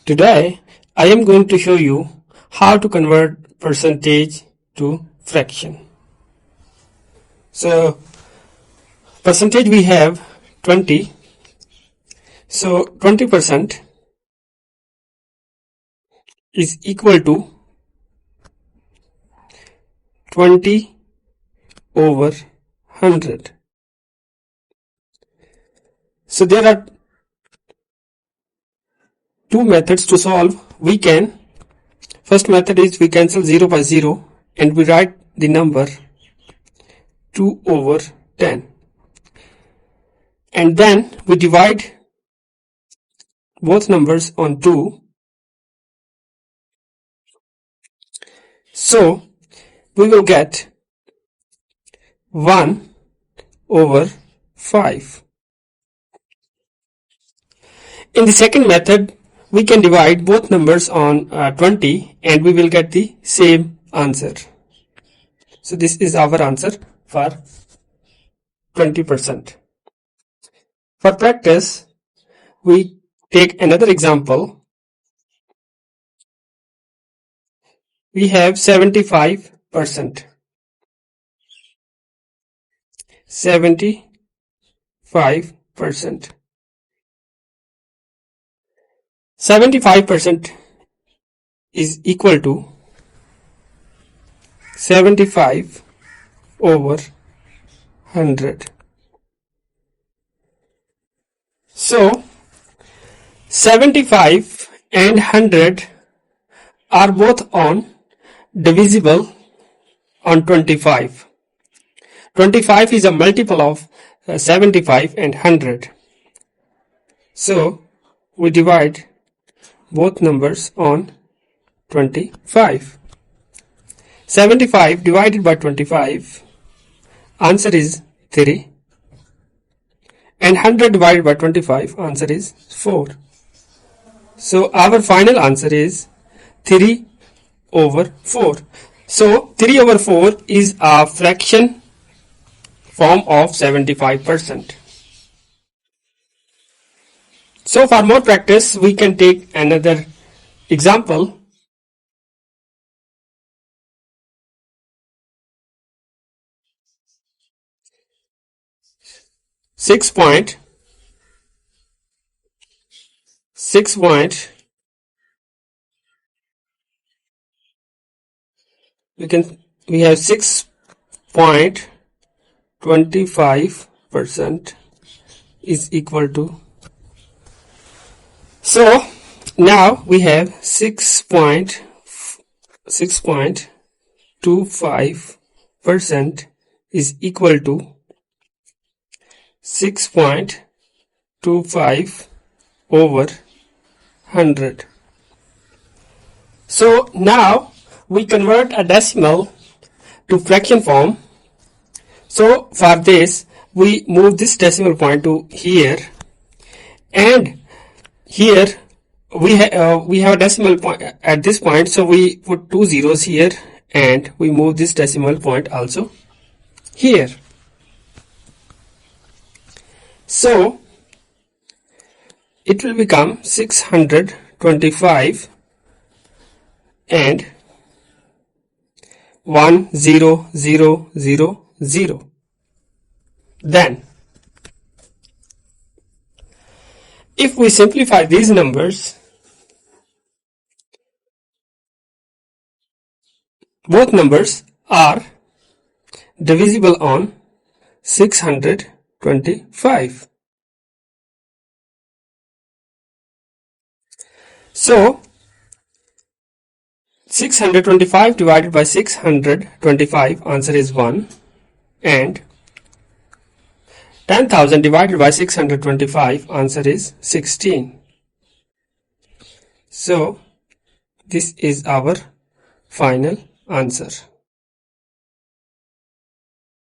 Today, I am going to show you how to convert percentage to fraction. So, percentage we have 20. So, 20% is equal to 20 over 100. So, there are two methods to solve. First method is we cancel 0 by 0 and we write the number 2 over 10. And then we divide both numbers on 2. So we will get 1 over 5. In the second method, we can divide both numbers on 20 and we will get the same answer. So this is our answer for 20%. For practice, we take another example. We have 75%. 75%. 75% is equal to 75 over 100. So 75 and 100 are both divisible on 25. 25 is a multiple of 75 and 100. So we divide both numbers on 25. 75 divided by 25, answer is 3. And 100 divided by 25, answer is 4. So our final answer is 3 over 4. So 3 over 4 is a fraction form of 75%. So for more practice, we can take another example. Six point we have 6.25% is equal to. So now we have 6.25% is equal to 6.25 over 100. So now we convert a decimal to fraction form. So for this, we move this decimal point to here, and here we have a decimal point at this point, so we put 2 zeros here and we move this decimal point also here. So it will become 625 and 10000. Then if we simplify these numbers, both numbers are divisible on 625. So 625 divided by 625, answer is 1, and 10,000 divided by 625, answer is 16. So this is our final answer.